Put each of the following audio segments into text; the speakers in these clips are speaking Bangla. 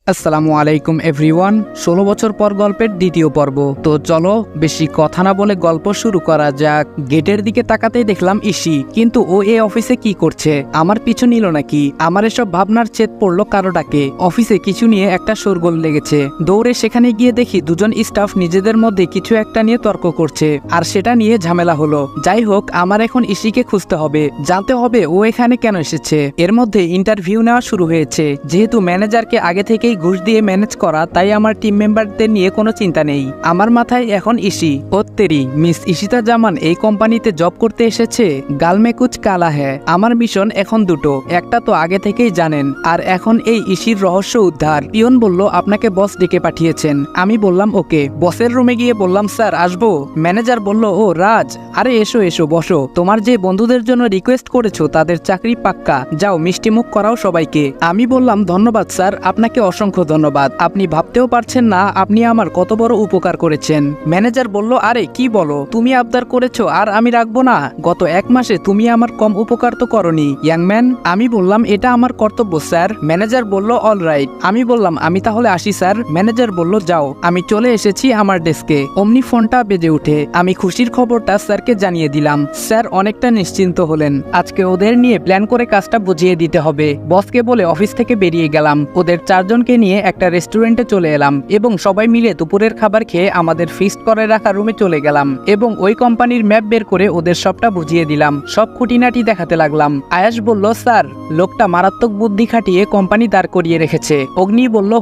আসসালামু আলাইকুম এভরিওয়ান। ১৬ বছর পর গল্পের দ্বিতীয় পর্ব। তো চলো বেশি কথা না বলে গল্প শুরু করা যাক। গেটের দিকে তাকাতেই দেখলাম ইসি, কিন্তু ও এই অফিসে কি করছে? আমার পিছু নিল নাকি? আমার এসব ভাবনার চেত পড়লো কারোটাকে। অফিসে কিছু নিয়ে একটা শোরগোল লেগেছে। দৌড়ে সেখানে গিয়ে দেখি দুজন স্টাফ নিজেদের মধ্যে কিছু একটা নিয়ে তর্ক করছে, আর সেটা নিয়ে ঝামেলা হলো। যাই হোক, আমার এখন ইসিকে খুঁজতে হবে, জানতে হবে ও এখানে কেন এসেছে। এর মধ্যে ইন্টারভিউ নেওয়া শুরু হয়েছে। যেহেতু ম্যানেজারকে আগে থেকেই ঘুষ দিয়ে ম্যানেজ করা, তাই আমার টিম মেম্বারদের নিয়ে কোনো চিন্তা নেই। আমার মাথায় এখন ইসি। ওত্তেরি, মিস ইশিতা জামান এই কোম্পানিতে জব করতে এসেছে। গালমে কুচ কালা হ্যায়। আমার মিশন এখন দুটো, একটা তো আগে থেকেই জানেন, আর এখন এই ইসির রহস্য উদ্ধার। পিয়ন বলল আপনাকে বস ডেকে পাঠিয়েছেন। আমি বললাম ওকে। বসের রুমে গিয়ে বললাম স্যার আসবো? ম্যানেজার বলল ও রাজ, আরে এসো এসো বসো। তোমার যে বন্ধুদের জন্য রিকোয়েস্ট করেছো তাদের চাকরি পাক্কা, যাও মিষ্টি মুখ করাও সবাইকে। আমি বললাম ধন্যবাদ স্যার, আপনাকে অসংখ্য ধন্যবাদ। আপনি ভাবতেও পারছেন না আপনি আমার কত বড় উপকার করেছেন। ম্যানেজার বলল আরে কি বলো, তুমি আবদার করেছো আর আমি রাখবো না? গত 1 মাসে তুমি আমার কম উপকার তো করনি ইয়াংম্যান। আমি বললাম এটা আমার কর্তব্য স্যার। ম্যানেজার বলল অল রাইট। আমি বললাম আমি তাহলে আসি স্যার। ম্যানেজার বলল যাও। আমি চলে এসেছি আমার ডেস্কে। অমনি ফোনটা বেজে উঠে। আমি খুশির খবরটা স্যারকে জানিয়ে দিলাম। স্যার অনেকটা নিশ্চিন্ত হলেন। আজকে ওদের নিয়ে প্ল্যান করে কাজটা বুঝিয়ে দিতে হবে। বসকে বলে অফিস থেকে বেরিয়ে গেলাম। ওদের 4 জনকে নিয়ে একটা রেস্টুরেন্টে চলে এলাম এবং সবাই মিলে দুপুরের খাবার খেয়ে আমাদের ফিক্সড করে রাখা রুমে চলে গেলাম এবং ওই কোম্পানির ম্যাপ বের করে ওদের সবটা বুঝিয়ে দিলাম। সব খুঁটিনাটি দেখাতে লাগলাম। আয়াস বলল স্যার লোকটা মারাত্মক বুদ্ধি খাটিয়ে কোম্পানি দাঁড় করিয়ে রেখেছে। অগ্নি বলল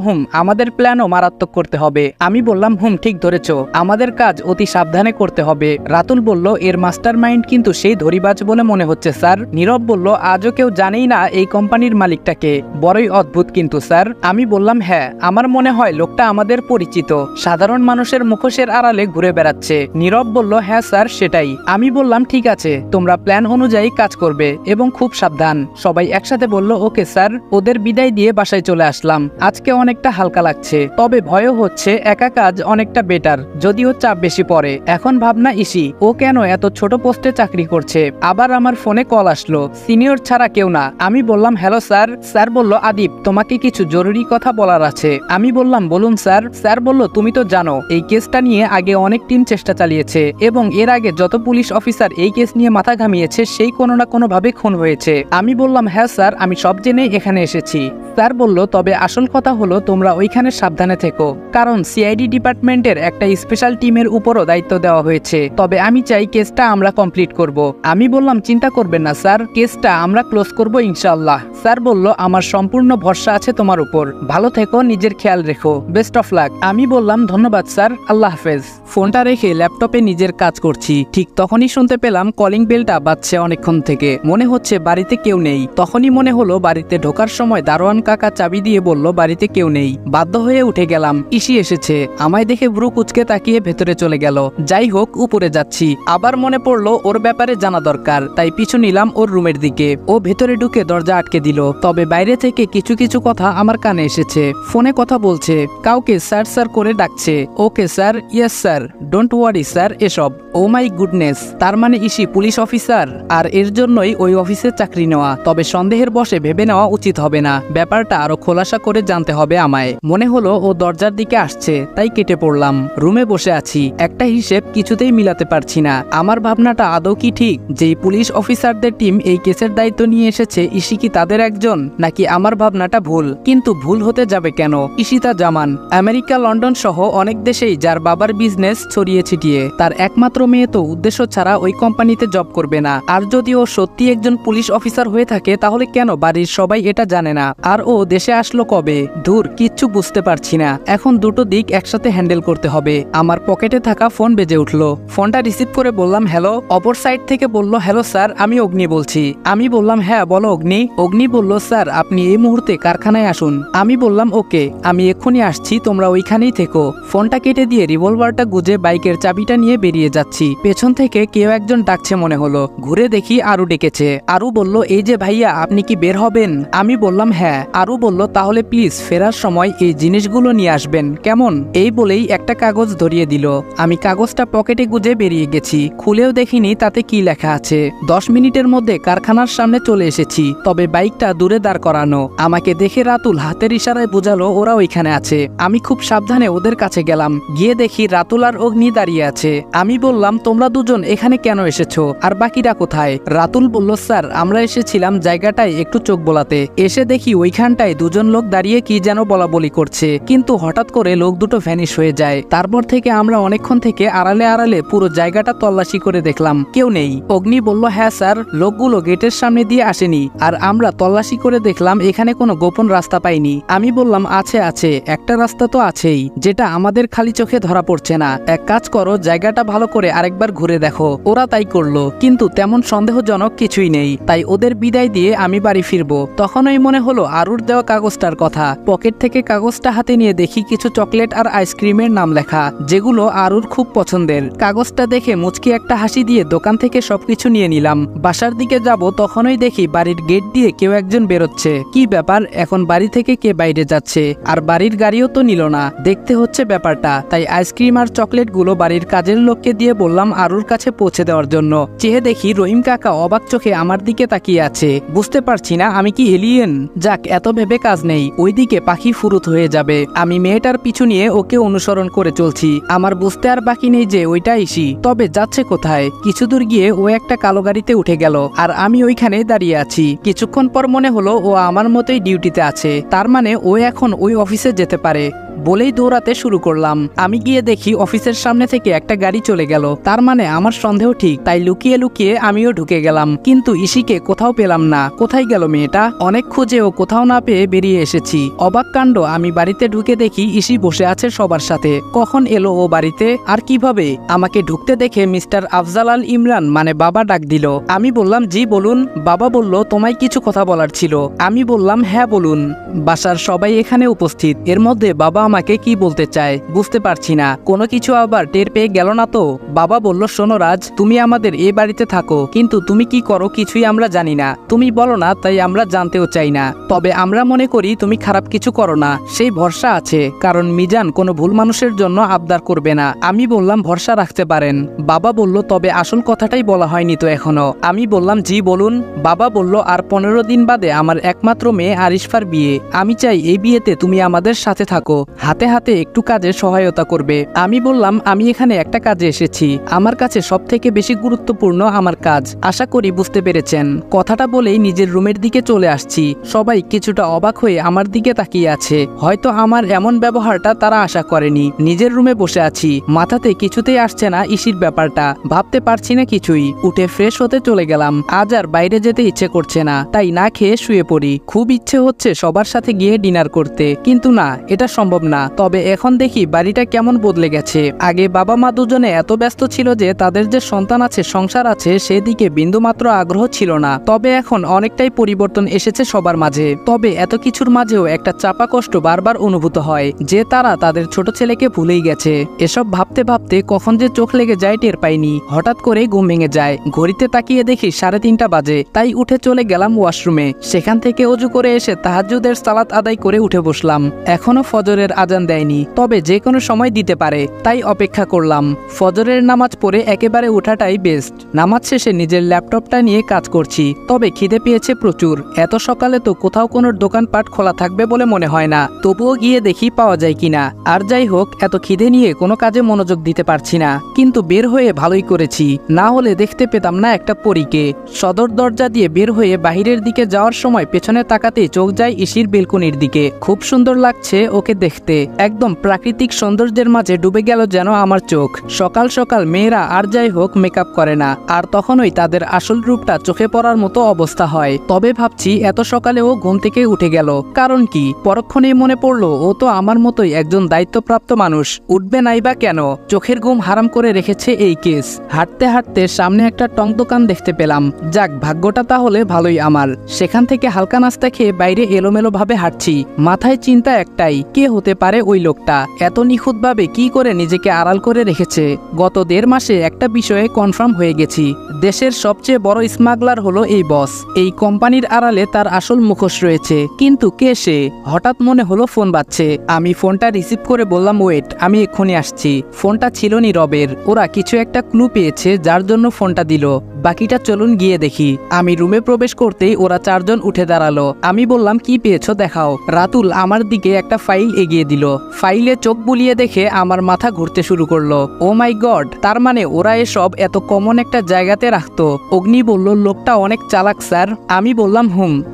আমাদের প্ল্যানও মারাত্মক করতে হবে। আমি বললাম ঠিক ধরেছ, আমাদের কাজ অতি সাবধানে করতে হবে। রাতুল বলল এর মাস্টার মাইন্ড কিন্তু সেই ধরিবাজ বলে মনে হচ্ছে স্যার। নীরব বলল আজও কেউ জানেই না এই কোম্পানির মালিকটাকে, বড়ই অদ্ভুত কিন্তু স্যার। আমি বললাম হ্যাঁ, আমার মনে হয় লোকটা আমাদের পরিচিত, সাধারণ মানুষের মুখোশের আড়ালে ঘুরে বেড়াচ্ছে। নীরব বলল হ্যাঁ স্যার সেটাই। আমি বললাম ঠিক আছে, তোমরা প্ল্যান অনুযায়ী কাজ করবে এবং খুব সাবধান। সবাই একসাথে বলল ওকে স্যার। ওদের বিদায় দিয়ে বাসায় চলে আসলাম। আজকে অনেকটা হালকা লাগছে, তবে ভয়ও হচ্ছে। একা কাজ অনেকটা বেটার, যদিও চাপ বেশি পড়ে। এখন ভাবনা ইসি, ও কেন এত ছোট পোস্টে চাকরি করছে? আবার আমার ফোনে কল আসলো, সিনিয়র ছাড়া কেউ না। আমি বললাম হ্যালো স্যার। স্যার বলল আদিপ তোমাকে কিছু জরুরি কথা বলার আছে। আমি বললাম বলুন স্যার। স্যার বলল তুমি তো জানো এই কেসটা নিয়ে আগে অনেক টিম চেষ্টা চালিয়েছে এবং এর আগে যত পুলিশ অফিসার এই কেস নিয়ে মাথা ঘামিয়েছে সেই কোনো না কোনো ভাবে খুন হয়েছে। আমি বললাম হ্যাঁ স্যার, আমি সব জেনে এখানে এসেছি। স্যার বলল তবে আসল কথা হলো তোমরা ওইখানে সাবধানে থেকো, কারণ সিআইডি ডিপার্টমেন্টের একটা স্পেশাল টিমের উপরও দায়িত্ব দেওয়া হয়েছে। তবে আমি চাই কেসটা আমরা কমপ্লিট করব। আমি বললাম চিন্তা করবেন না স্যার, কেসটা আমরা ক্লোজ করব ইনশাআল্লাহ। স্যার বলল আমার সম্পূর্ণ ভরসা আছে তোমার উপর, ভালো থেকো, নিজের খেয়াল রেখো, বেস্ট অফ লাক। আমি বললাম ধন্যবাদ স্যার, আল্লাহ হাফেজ। ফোনটা রেখে ল্যাপটপে নিজের কাজ করছি। ঠিক তখনই শুনতে পেলাম কলিং বেলটা বাজছে অনেকক্ষণ থেকে। মনে হচ্ছে বাড়িতে কেউ নেই। তখনই মনে হলো বাড়িতে ঢোকার সময় দারোয়ান কাকা চাবি দিয়ে বলল বাড়িতে কেউ নেই। বাধ্য হয়ে উঠে গেলাম। ইসি এসেছে। আমায় দেখে ব্রু কুচকে তাকিয়ে ভেতরে চলে গেল। যাই হোক, উপরে যাচ্ছি। আবার মনে পড়লো ওর ব্যাপারে জানা দরকার, তাই পিছু নিলাম ওর রুমের দিকে। ও ভেতরে ঢুকে দরজা আটকে দিল, তবে বাইরে থেকে কিছু কিছু কথা আমার কানে এসেছে। ফোনে কথা বলছে, কাউকে স্যার স্যার করে ডাকছে। Okay sir, yes sir, don't worry sir, এসব। ও মাই গুডনেস, তার মানে ইসি পুলিশ অফিসার, আর এর জন্যই ওই অফিসে চাকরি নেওয়া। তবে সন্দেহের বশে ভেবে নেওয়া উচিত হবে না, ব্যাপারটা আরো খোলাসা করে জানতে হবে আমায়। মনে হলো ও দরজার দিকে আসছে, তাই কেটে পড়লাম। রুমে বসে আছি, একটা হিসেব কিছুতেই মিলাতে পারছি না। আমার ভাবনাটা আদৌ কি ঠিক? যেই পুলিশ অফিসারদের টিম এই কেসের দায়িত্ব নিয়ে এসেছে, ইসি কি তাদের একজন, নাকি আমার ভাবনাটা ভুল? কিন্তু ভুল হতে যাবে কেন? ইশিতা জামান আমেরিকা, লন্ডন সহ অনেক দেশেই যার বাবার বিজনেস ছড়িয়ে ছিটিয়ে। তার একমাত্র মেয়ে তো উদ্দেশ্য ছাড়া ওই কোম্পানিতে জব করবে না। আর যদি ও সত্যি একজন পুলিশ অফিসার হয়ে থাকে, তাহলে কেন বাড়ির সবাই এটা জানে না? আর ও দেশে আসলো কবে? ধুর, কিচ্ছু বুঝতে পারছি না। এখন দুটো দিক একসাথে হ্যান্ডেল করতে হবে। আমার পকেটে থাকা ফোন বেজে উঠলো। ফোনটা রিসিভ করে বললাম হ্যালো। অপর সাইড থেকে বলল হ্যালো স্যার, আমি অগ্নি বলছি। আমি বললাম হ্যাঁ বলো অগ্নি। অগ্নি বলল স্যার আপনি এই মুহূর্তে কারখানায় আসুন। আমি বললাম ওকে, আমি এক্ষুনি আসছি, তোমরা ওইখানেই থেকো। ফোনটা কেটে দিয়ে রিভলভারটা গুজে বাইকের চাবিটা নিয়ে বেরিয়ে যাচ্ছি। যাচ্ছি, পেছন থেকে কেউ একজন ডাকছে মনে হলো। ঘুরে দেখি আরু ডেকেছে। আরু বলল, এই যে ভাইয়া, আপনি কি বের হবেন? আমি বললাম হ্যাঁ। আরু বলল, তাহলে প্লিজ ফেরার সময় এই জিনিসগুলো নিয়ে আসবেন, কেমন? এই বলেই একটা কাগজ ধরিয়ে দিল। আমি কাগজটা পকেটে গুজে বেরিয়ে গেছি। খুলেও দেখিনি তাতে কি লেখা আছে। 10 মিনিটের মধ্যে কারখানার সামনে চলে এসেছি, তবে বাইকটা দূরে দাঁড় করানো। আমাকে দেখে রাতুল হাতের ইশারায় বোঝালো ওরা ওইখানে আছে। আমি খুব সাবধানে ওদের কাছে গেলাম। গিয়ে দেখি রাতুল আর অগ্নি দাঁড়িয়ে আছে। আমি বললাম, তোমরা দুজন এখানে কেন এসেছো, আর বাকিরা কোথায়? রাতুল বলল, স্যার আমরা এসেছিলাম জায়গাটায় একটু চোখ বোলাতে। এসে দেখি ওইখানটায় দুজন লোক দাঁড়িয়ে কি যেন বলা বলি করছে, কিন্তু হঠাৎ করে লোক দুটো ভ্যানিশ হয়ে যায়। তারপর থেকে আমরা অনেকক্ষণ থেকে আড়ালে আড়ালে পুরো জায়গাটা তল্লাশি করে দেখলাম, কেউ নেই। অগ্নি বলল, হ্যাঁ স্যার, লোকগুলো গেটের সামনে দিয়ে আসেনি, আর আমরা তল্লাশি করে দেখলাম এখানে কোনো গোপন রাস্তা পাইনি। আমি বললাম, আছে আছে, একটা রাস্তা তো আছেই, যেটা আমাদের খালি চোখে ধরা পড়ছে না। এক কাজ করো, জায়গাটা ভালো করে আরেকবার ঘুরে দেখো। ওরা তাই করলো, কিন্তু তেমন সন্দেহজনক কিছুই নেই। তাই ওদের বিদায় দিয়ে আমি বাড়ি ফিরবো। তখনই মনে হলো আরুর দেওয়া কাগজটার কথা। পকেট থেকে কাগজটা হাতে নিয়ে দেখি কিছু চকলেট আর আইসক্রিমের নাম লেখা, যেগুলো আরুর খুব পছন্দের। কাগজটা দেখে মুচকি একটা হাসি দিয়ে দোকান থেকে সবকিছু নিয়ে নিলাম। বাসার দিকে যাব, তখনই দেখি বাড়ির গেট দিয়ে কেউ একজন বেরোচ্ছে। কি ব্যাপার, এখন বাড়ি থেকে কে বাইরে যাচ্ছে? আর বাড়ির গাড়িও তো নিল না, দেখতে হচ্ছে ব্যাপারটা। তাই আইসক্রিম আর চকলেটগুলো বাড়ির কাজের লোককে দিয়ে বললাম আরুর কাছে পৌঁছে দেওয়ার জন্য। চেয়ে দেখি রহিম কাকা অবাক চোখে আমার দিকে তাকিয়ে আছে। বুঝতে পারছি না আমি কি এলিয়েন? যাক, এত ভেবে কাজ নেই, ওইদিকে পাখি ফুরুত হয়ে যাবে। আমি মেয়েটার পিছু নিয়ে ওকে অনুসরণ করে চলছি। আমার বুঝতে আর বাকি নেই যে ওইটা ইসি, তবে যাচ্ছে কোথায়। কিছু দূর গিয়ে ও একটা কালো গাড়িতে উঠে গেল, আর আমি ওইখানে দাঁড়িয়ে আছি। কিছুক্ষণ পর মনে হলো ও আমার মতোই ডিউটিতে আছে, তার মানে ও এখন ওই অফিসে যেতে পারে। বলেই দৌড়াতে শুরু করলাম। আমি গিয়ে দেখি অফিসের সামনে থেকে একটা গাড়ি চলে গেল, তার মানে আমার সন্দেহ ঠিক। তাই লুকিয়ে লুকিয়ে আমিও ঢুকে গেলাম, কিন্তু ইসিকে কোথাও পেলাম না। কোথায় গেল মেয়েটা? অনেক খুঁজে ও কোথাও না পেয়ে বেরিয়ে এসেছি। অবাক কাণ্ড, আমি বাড়িতে ঢুকে দেখি ইসি বসে আছে সবার সাথে। কখন এলো ও বাড়িতে, আর কিভাবে? আমাকে ঢুকতে দেখে মিস্টার আফজাল আল ইমরান মানে বাবা ডাক দিল। আমি বললাম, জি বলুন। বাবা বলল, তোমায় কিছু কথা বলার ছিল। আমি বললাম, হ্যাঁ বলুন। বাসার সবাই এখানে উপস্থিত, এর মধ্যে বাবা আমাকে কি বলতে চায় বুঝতে পারছি না। কোনো কিছু আবার টের পেয়ে গেল না তো? বাবা বলল, শোনো রাজ, তুমি আমাদের এই বাড়িতে থাকো, কিন্তু তুমি কি করো কিছুই আমরা জানি না। তুমি বলো না, তাই আমরা জানতেও চাই না। তবে আমরা মনে করি তুমি খারাপ কিছু করো না, সেই ভরসা আছে, কারণ মিজান কোনো ভুল মানুষের জন্য আবদার করবে না। আমি বললাম, ভরসা রাখতে পারেন। বাবা বলল, তবে আসল কথাটাই বলা হয়নি তো এখনো। আমি বললাম, জি বলুন। বাবা বলল, আর 15 দিন বাদে আমার একমাত্র মেয়ে আরিশফার বিয়ে। আমি চাই এই বিয়েতে তুমি আমাদের সাথে থাকো, হাতে হাতে একটু কাজে সহায়তা করবে। আমি বললাম, আমি এখানে একটা কাজে এসেছি, আমার কাছে সবথেকে বেশি গুরুত্বপূর্ণ আমার কাজ। আশা করি বুঝতে পেরেছেন। কথাটা বলেই নিজের রুমের দিকে চলে আসছি। সবাই কিছুটা অবাক হয়ে আমার দিকে তাকিয়ে আছে, হয়তো আমার এমন ব্যবহারটা তারা আশা করেনি। নিজের রুমে বসে আছি, মাথাতে কিছুতেই আসছে না ইসির ব্যাপারটা, ভাবতে পারছি না কিছুই। উঠে ফ্রেশ হতে চলে গেলাম। আজ আর বাইরে যেতে ইচ্ছে করছে না, তাই না খেয়ে শুয়ে পড়ি। খুব ইচ্ছে হচ্ছে সবার সাথে গিয়ে ডিনার করতে, কিন্তু না, এটা সম্ভব না। তবে এখন দেখি বাড়িটা কেমন বদলে গেছে। আগে বাবা মা দুজনে এত ব্যস্ত ছিল যে তাদের যে সন্তান আছে, সংসার আছে, সেদিকে বিন্দুমাত্র আগ্রহ ছিল না। তবে এখন অনেকটাই পরিবর্তন এসেছে সবার মাঝে। তবে এত কিছুর মাঝেও একটা চাপা কষ্ট বারবার অনুভূত হয়, যে তারা তাদের ছোট ছেলেকে ভুলেই গেছে। এসব ভাবতে ভাবতে কখন যে চোখ লেগে যায় টের পাইনি। হঠাৎ করে ঘুম ভেঙে যায়। ঘড়িতে তাকিয়ে দেখি 3:30 বাজে। তাই উঠে চলে গেলাম ওয়াশরুমে। সেখান থেকে ওযু করে এসে তাহাজ্জুদের সালাত আদায় করে উঠে বসলাম। এখনো ফজরের আজান দেয়নি, তবে যে কোনো সময় দিতে পারে, তাই অপেক্ষা করলাম। ফজরের নামাজ পড়ে একেবারে ওঠাটাই বেস্ট। নামাজ শেষে নিজের ল্যাপটপটা নিয়ে কাজ করছি, তবে খিদে পেয়েছে প্রচুর। এত সকালে তো কোথাও কোনো দোকানপাট খোলা থাকবে বলে মনে হয় না, তবুও গিয়ে দেখি পাওয়া যায় কিনা। আর যাই হোক, এত খিদে নিয়ে কোনো কাজে মনোযোগ দিতে পারছি না, কিন্তু বের হয়ে ভালোই করেছি, না হলে দেখতে পেতাম না একটা পরীকে। সদর দরজা দিয়ে বের হয়ে বাহিরের দিকে যাওয়ার সময় পেছনে তাকাতেই চোখ যায় ইসির বেলকনির দিকে। খুব সুন্দর লাগছে ওকে দেখতে, একদম প্রাকৃতিক সৌন্দর্যের মাঝে ডুবে গেল যেন আমার চোখ। সকাল সকাল মেয়েরা আর যাই হোক মেকআপ করে না, আর তখনই তাদের আসল রূপটা চোখে পড়ার মতো অবস্থা হয়। তবে ভাবছি এত সকালে ও ঘুম থেকে উঠে গেল, কারণ কি? পরক্ষণেই মনে পড়লো ও তো আমার মতোই একজন দায়িত্বপ্রাপ্ত মানুষ, উঠবে নাই বা কেন? চোখের ঘুম হারাম করে রেখেছে এই কেস। হাঁটতে হাঁটতে সামনে একটা টং দোকান দেখতে পেলাম। যাক, ভাগ্যটা তাহলে ভালোই আমার। সেখান থেকে হালকা নাস্তা খেয়ে বাইরে এলোমেলো ভাবে হাঁটছি। মাথায় চিন্তা একটাই, কে হতে হতে পারে ওই লোকটা? এত নিখুঁতভাবে কি করে নিজেকে আড়াল করে রেখেছে? গত 1.5 মাসে একটা বিষয়ে কনফার্ম হয়ে গেছি, দেশের সবচেয়ে বড় স্মাগলার হলো এই বস। এই কোম্পানির আড়ালে তার আসল মুখোশ রয়েছে। কিন্তু কে সে? হঠাৎ মনে হলো ফোন বাজছে। আমি ফোনটা রিসিভ করে বললাম, ওয়েট, আমি এক্ষুনি আসছি। ফোনটা ছিল নীরবের। ওরা কিছু একটা ক্লু পেয়েছে যার জন্য ফোনটা দিল। বাকিটা চলুন গিয়ে দেখি। আমি রুমে প্রবেশ করতেই ওরা 4 জন উঠে দাঁড়ালো। আমি বললাম, কি পেয়েছো দেখাও। রাতুল আমার দিকে একটা ফাইল এগিয়ে দিল। ফাইলে চোখ বুলিয়ে দেখে আমার মাথা ঘুরতে শুরু করলো। ও মাই গড, তার মানে ওরা এসব এত কমন একটা জায়গাতে রাখতো। অগ্নি বলল, লোকটা অনেক চালাক স্যার। আমি বললাম,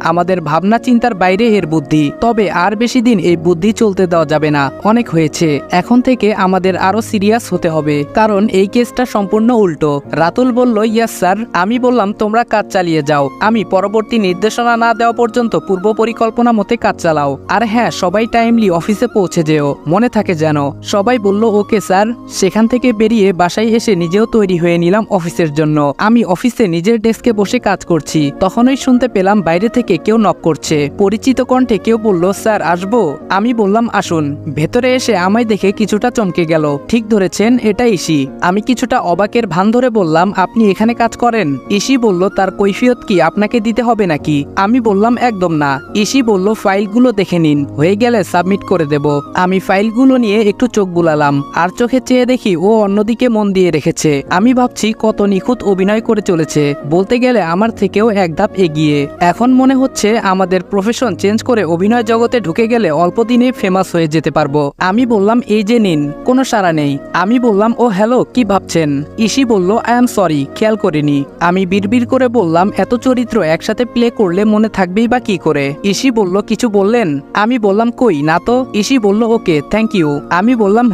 আমাদের ভাবনা চিন্তার বাইরে এর বুদ্ধি। তবে আর বেশি দিন এই বুদ্ধি চলতে দেওয়া যাবে না, অনেক হয়েছে। এখন থেকে আমাদের আরো সিরিয়াস হতে হবে, কারণ এই কেসটা সম্পূর্ণ উল্টো। রাতুল বলল, ইয়েস স্যার। আমি বললাম, তোমরা কাজ চালিয়ে যাও, আমি পরবর্তী নির্দেশনা না দেওয়া পর্যন্ত পূর্ব পরিকল্পনা মতে কাজ চালাও। আর হ্যাঁ, সবাই টাইমলি অফিসে পৌঁছে যেও, মনে থাকে যেন। সবাই বলল, ওকে স্যার। সেখান থেকে বেরিয়ে বাসায় এসে নিজেও তৈরি হয়ে নিলাম অফিসের জন্য। আমি অফিসে নিজের ডেস্কে বসে কাজ করছি, তখনই শুনতে পেলাম বাইরে থেকে কেউ নক করছে। পরিচিত কণ্ঠে কেউ বলল, স্যার আসবো? আমি বললাম, আসুন। ভেতরে এসে আমায় দেখে কিছুটা চমকে গেল। ঠিক ধরেছেন, এটা ইসি। আমি কিছুটা অবাকের ভান ধরে বললাম, আপনি এখানে কাজ করেন? ইসি বলল, তার কৈফিয়ত কি আপনাকে দিতে হবে নাকি? আমি বললাম, একদম না। ইসি বলল, ফাইলগুলো দেখে নিন, হয়ে গেলে সাবমিট করে দেব। আমি ফাইলগুলো নিয়ে একটু চোখ বুলালাম, আর চোখে চেয়ে দেখি ও অন্যদিকে মন দিয়ে রেখেছে। আমি ভাবছি কত নিখুঁত অভিনয় করে চলেছে, বলতে গেলে আমার থেকেও এক ধাপ এগিয়ে। এখন মনে হচ্ছে আমাদের প্রফেশন চেঞ্জ করে অভিনয় জগতে ঢুকে গেলে অল্প দিনে ফেমাস হয়ে যেতে পারবো। আমি বললাম, এই যে নিন। কোনো সাড়া নেই। আমি বললাম, ও হ্যালো, কি ভাবছেন? ইসি বলল, আই এম সরি, খেয়াল করিনি। আমি বিড়বিড় করে বললাম, এত চরিত্র একসাথে প্লে করলে মনে থাকবেই বা কি করে? ইসি বলল, কিছু বললেন? আমি বললাম, কই না তো। ইসি বলল, ওকে, থ্যাংক ইউ। আমি বললাম,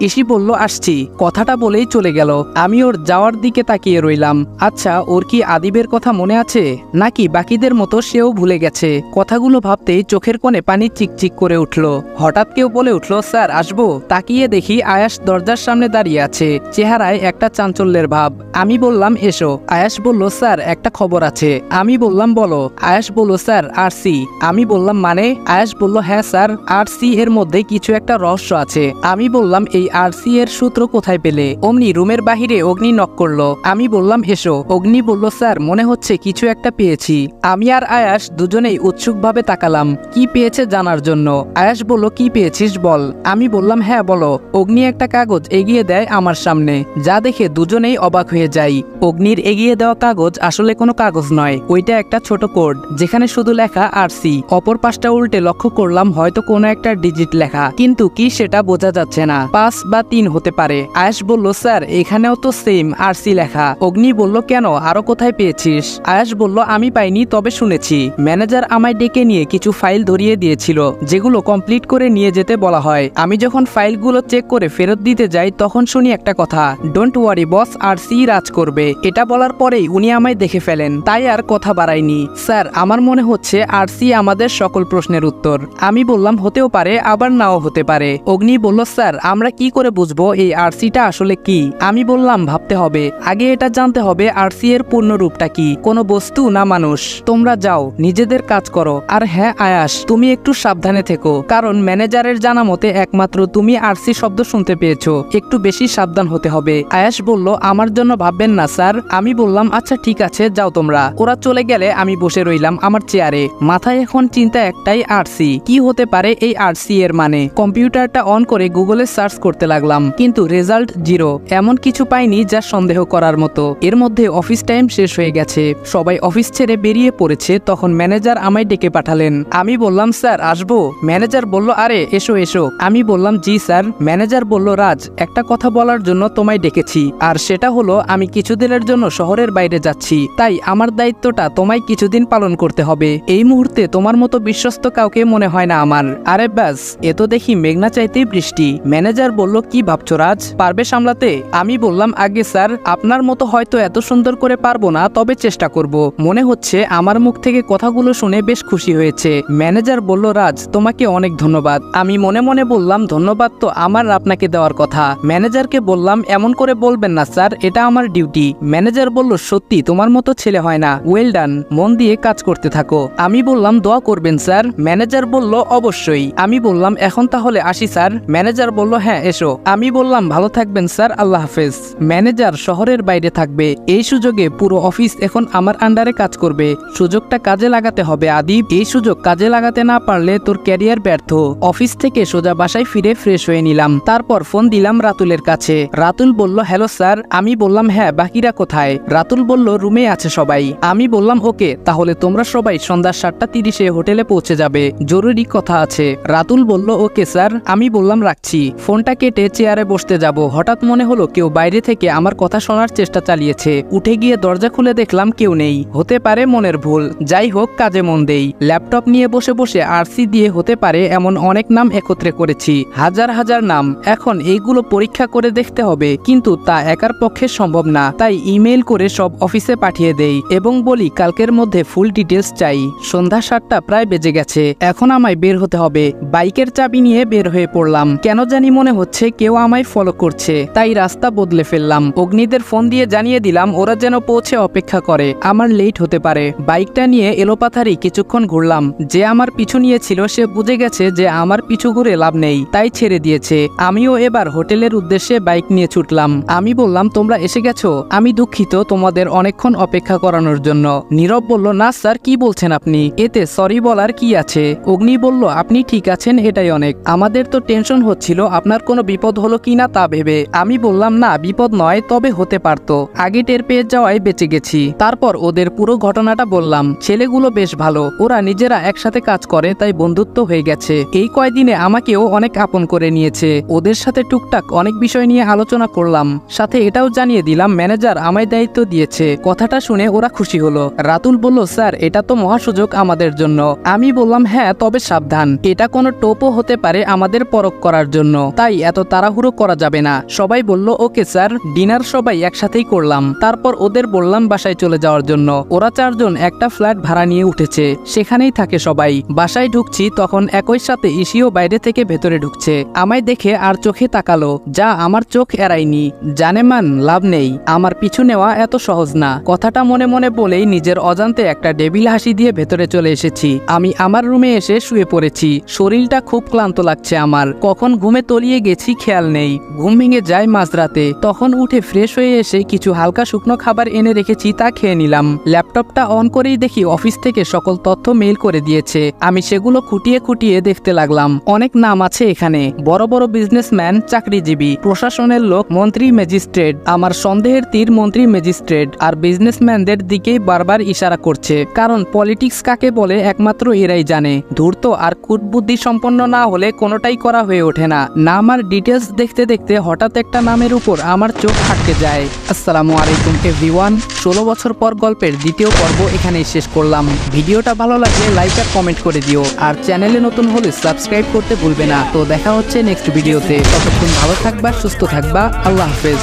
ইসি বলল, আসছি। কথাটা বলেই চলে গেল। আমি ওর যাওয়ার দিকে তাকিয়ে রইলাম। আচ্ছা, ওর কি আদিবের কথা মনে আছে, নাকি বাকিদের মতো সেও ভুলে গেছে? কথাগুলো ভাবতেই চোখের কোণে পানি চিকচিক করে উঠল। হঠাৎ কেউ বলে উঠল, স্যার আসবো? তাকিয়ে দেখি আয়াস দরজার সামনে দাঁড়িয়ে আছে, চেহারায় একটা চাঞ্চল্যের ভাব। আমি বললাম, এসো। আয়াস বলল, স্যার একটা খবর আছে। আমি বললাম, বলো। আয়াস বলল, স্যার আরসি। আমি বললাম, মানে? আয়াস বলল, হ্যাঁ স্যার, আরসি এর মধ্যে কিছু একটা রহস্য আছে। আমি বললাম, এই আরসি এর সূত্র কোথায় পেলে? অমনি রুমের বাহিরে অগ্নি নক করলো। আমি বললাম, এসো। অগ্নি বলল, স্যার মনে হচ্ছে কিছু একটা পেয়েছি। আমি আর আয়াস দুজনেই উৎসুকভাবে তাকালাম, কি পেয়েছে জানার জন্য। আয়াস বলল, কি পেয়েছিস বল। আমি বললাম, হ্যাঁ বলো। অগ্নি একটা কাগজ এগিয়ে দেয় আমার সামনে, যা দেখে দুজনেই অবাক হয়ে যাই। অগ্নির এগিয়ে দেওয়া কাগজ আসলে কোনো কাগজ নয়, ওইটা একটা ছোট কোড, যেখানে শুধু লেখা আরসি। অপর পাশটা উল্টে লক্ষ্য করলাম হয়তো কোনো একটা ডিজিট লেখা, কিন্তু কি সেটা বোঝা যাচ্ছে না। 5 বা 3 হতে পারে। আয়াস বলল, স্যার এখানেও তো সেম আরসি লেখা। অগ্নি বলল, কেন, আরো কোথায় পেয়েছিস? আয়াস বলল, আমি পাইনি, তবে শুনেছি ম্যানেজার আমায় ডেকে নিয়ে কিছু ফাইল ধরিয়ে দিয়েছিল, যেগুলো কমপ্লিট করে নিয়ে যেতে বলা হয়। আমি যখন ফাইলগুলো চেক করে ফেরত দিতে যাই, তখন শুনি একটা কথা, ডোন্ট ওয়ারি বস, আরসি রাজ করবে। এটা বলার পরেই উনি আমায় দেখে ফেলেন, তাই আর কথা বাড়াইনি। স্যার আমার মনে হচ্ছে আরসি আমাদের সকল প্রশ্নের উত্তর। আমি বললাম, হতেও পারে, আবার নাও হতে পারে। অগ্নি বলল, স্যার আমরা কি করে বুঝবো এই আরসিটা আসলে কি? আমি বললাম, ভাবতে হবে, আগে এটা জানতে হবে আরসি এর পূর্ণ রূপটা কি, কোনো বস্তু না মানুষ। তোমরা যাও, নিজেদের কাজ করো। আর হ্যাঁ আয়াস, তুমি একটু সাবধানে থেকো, কারণ ম্যানেজারের জানা মতে একমাত্র তুমি আরসি শব্দ শুনতে পেয়েছো, একটু বেশি সাবধান হতে হবে। আয়াস বলল, আমার জন্য ভাববেন না স্যার। আমি বললাম, আচ্ছা ঠিক আছে, যাও তোমরা। ওরা চলে গেলে আমি বসে রইলাম আমার চেয়ারে। মাথায় এখন চিন্তা একটাই, আরসি কি হতে পারে? এই আরসি এর মানে? কম্পিউটারটা অন করে গুগলে সার্চ করতে লাগলাম, কিন্তু রেজাল্ট 0। এমন কিছু পাইনি যা সন্দেহ করার মতো। এর মধ্যে অফিস টাইম শেষ হয়ে গেছে, সবাই অফিস ছেড়ে বেরিয়ে পড়েছে। তখন ম্যানেজার আমায় ডেকে পাঠালেন। আমি বললাম, স্যার আসবো? ম্যানেজার বলল, আরে এসো এসো। আমি বললাম, জি স্যার। ম্যানেজার বলল, রাজ একটা কথা বলার জন্য তোমায় ডেকেছি, আর সেটা হলো আমি কিছুদিনের জন্য শহরের বাইরে যাচ্ছি, তাই আমার দায়িত্বটা তোমায় কিছুদিন পালন করতে হবে। এই মুহূর্তে তোমার মতো বিশ্বস্ত কাউকে মনে হয় না আমার। আরে ব্যাস, এ তো দেখি মেঘনা চাইতেই বৃষ্টি। ম্যানেজার বলল, কি ভাবছো রাজ, পারবে সামলাতে? আমি বললাম, আগে স্যার আপনার মতো হয়তো এত সুন্দর করে পারবো না, তবে চেষ্টা করব। মনে হচ্ছে আমার মুখ থেকে কথাগুলো শুনে বেশ খুশি হয়েছে। ম্যানেজার বলল, রাজ তোমাকে অনেক ধন্যবাদ। আমি মনে মনে বললাম, ধন্যবাদ তো আমার আপনাকে দেওয়ার কথা। ম্যানেজারকে বললাম, এমন করে বলবেন না স্যার, এটা আমার ডিউটি। ম্যানেজার বলল, সত্যি তোমার মতো ছেলে হয় না, ওয়েল ডান, মন দিয়ে কাজ করতে থাকো। আমি বললাম, দোয়া করবেন স্যার। ম্যানেজার বলল, অবশ্যই। আমি বললাম, এখন তাহলে আসি স্যার। ম্যানেজার বলল, হ্যাঁ এসো। আমি বললাম, ভালো থাকবেন স্যার, আল্লাহ হাফেজ। ম্যানেজার শহরের বাইরে থাকবে, এই সুযোগে পুরো অফিস এখন আমার আন্ডারে কাজ করবে। সুযোগটা কাজে লাগাতে হবে আদিব, এই সুযোগ কাজে লাগাতে না পারলে তোর ক্যারিয়ার ব্যর্থ। অফিস থেকে সোজা বাসায় ফিরে ফ্রেশ হয়ে নিলাম, তারপর ফোন দিলাম রাতুলের কাছে। রাতুল বলল, হ্যালো স্যার। আমি বললাম, হ্যাঁ, বাকিরা কোথায়? রাতুল বলল, রুমে আছে সবাই। আমি বললাম, ওকে, তাহলে তোমরা সবাই সন্ধ্যা 7:30 হোটেলে পৌঁছে যাবে, জরুরি কথা আছে। রাতুল বলল, ওকে স্যার। আমি বললাম, রাখছি। ফোনটা কেটে চেয়ারে বসতে যাব, হঠাৎ মনে হলো কেউ বাইরে থেকে আমার কথা শোনার চেষ্টা চালিয়েছে। উঠে গিয়ে দরজা খুলে দেখলাম কেউ নেই, হতে পারে মনের ভুল। যাই হোক, কাজে মন দেই। ল্যাপটপ নিয়ে বসে বসে আরসি দিয়ে হতে পারে এমন অনেক নাম একত্রে করেছি, হাজার হাজার নাম। এখন এইগুলো পরীক্ষা করে দেখতে হবে, কিন্তু তা একার পক্ষে সম্ভব না। তাই ইমেল করে সব অফিসে পাঠিয়ে দেই এবং বলি কালকের মধ্যে ফুল ডিটেলস চাই। সন্ধ্যা 7টা প্রায় বেজে গেছে, এখন আমায় বের হতে হবে। বাইকের চাবি নিয়ে বের হয়ে পড়লাম। কেন জানি মনে হচ্ছে কেউ আমায় ফলো করছে, তাই রাস্তা বদলে ফেললাম। অগ্নিদের ফোন দিয়ে জানিয়ে দিলাম ওরা যেন পৌঁছে অপেক্ষা করে, আমার লেট হতে পারে। বাইকটা নিয়ে এলোপাথারি কিছুক্ষণ ঘুরলাম। যে আমার পিছু নিয়েছিল সে বুঝে গেছে যে আমার পিছু ঘুরে লাভ নেই, তাই ছেড়ে দিয়েছে। আমিও এবার হোটেলের উদ্দেশ্যে বাইক নিয়ে ছুটলাম। আমি বললাম, তোমরা এসে গেছো? আমি দুঃখিত তোমাদের অনেকক্ষণ অপেক্ষা করানোর জন্য। নীরব বলল, না স্যার, কি বলছেন আপনি? এতে সরি বলার কি আছে? অগ্নি বলল, আপনি ঠিক আছেন, এটাই অনেক। আমাদের তো টেনশন হচ্ছিল আপনার কোনো বিপদ হলো কিনা তা ভেবে। আমি বললাম, না বিপদ নয়, তবে হতে পারতো, আগে টের পেয়ে যাওয়ায় বেঁচে গেছি। তারপর ওদের পুরো ঘটনাটা বললাম। ছেলেগুলো বেশ ভালো, ওরা নিজেরা একসাথে কাজ করে, তাই বন্ধুত্ব হয়ে গেছে। এই কয়দিনে আমাকেও অনেক আপন করে নিয়েছে। ওদের সাথে টুকটাক অনেক বিষয় নিয়ে আলোচনা করলাম, সাথে এটাও জানিয়ে দিলাম ম্যানেজার আমায় দায়িত্ব দিয়েছে। কথাটা শুনে ওরা খুশি হলো। রাতুল বলল, স্যার, এটা তো মহাসুযোগ আমাদের জন্য। আমি বললাম, হ্যাঁ, তবে সাবধান, এটা কোনো টোপও হতে পারে আমাদের পরখ করার জন্য, তাই এত তাড়াহুড়ো করা যাবে না। সবাই বলল, ওকে স্যার। ডিনার সবাই একসাথেই করলাম, তারপর ওদের বললাম বাসায় চলে যাওয়ার জন্য। ওরা 4 জন একটা ফ্ল্যাট ভাড়া নিয়ে উঠেছে, সেখানেই থাকে সবাই। বাসায় ঢুকছি তখন একই সাথে ইসিও বাইরে থেকে ভেতরে ঢুকছে। আমায় দেখে আর চোখে তাকালো, যা আমার চোখ এড়ায়নি। জানেমান, লাভ নেই, আমার পিছু নেওয়া এত সহজ না। কথাটা মনে মনে বলেই নিজের অজান্তে একটা ডেবিল হাসি দিয়ে ভেতরে চলে এসেছি। আমি আমার রুমে এসে শুয়ে পড়েছি। শরীরটা খুব ক্লান্ত লাগছে আমার, কখন ঘুমে তলিয়ে গেছি খেয়াল নেই। ঘুম ভেঙে যায় মাঝরাতে, তখন উঠে ফ্রেশ হয়ে এসে কিছু হালকা শুকনো খাবার এনে রেখেছি, তা খেয়ে নিলাম। ল্যাপটপটা অন করেই দেখি অফিস থেকে সকল তথ্য মেইল করে দিয়েছে। আমি সেগুলো খুঁটিয়ে খুঁটিয়ে দেখতে লাগলাম। অনেক নাম আছে এখানে, বড় বড় বিজনেসম্যান, চাকরিজীবী, প্রশাসনের লোক, মন্ত্রী, ম্যাজিস্ট্রেট। আমার সন্দেহের তীর মন্ত্রী, ম্যাজিস্ট্রেট আর বিজনেসম্যানদের দিকেই বারবার ইশারা করছে, কারণ পলিটিক্স কাকে বলে একমাত্র এরাই জানে। ধূর্ত আর কুটবুদ্ধি সম্পন্ন না হলে কোনোটাই করা হয়ে ওঠে না। নাম আর ডিটেলস দেখতে দেখতে হঠাৎ একটা নামের উপর আমার চোখ আটকে যায়। আসসালামু আলাইকুম এভরিওয়ান। 16 বছর পর গল্পের দ্বিতীয় পর্ব এখানেই শেষ করলাম। ভিডিওটা ভালো লাগলে লাইক আর কমেন্ট করে দিও, আর চ্যানেলে নতুন হলে সাবস্ক্রাইব করতে ভুলবে না। তো দেখা হচ্ছে নেক্সট ভিডিওতে। ততক্ষণ ভালো থাকবা, সুস্থ থাকবা, আল্লাহ হাফেজ।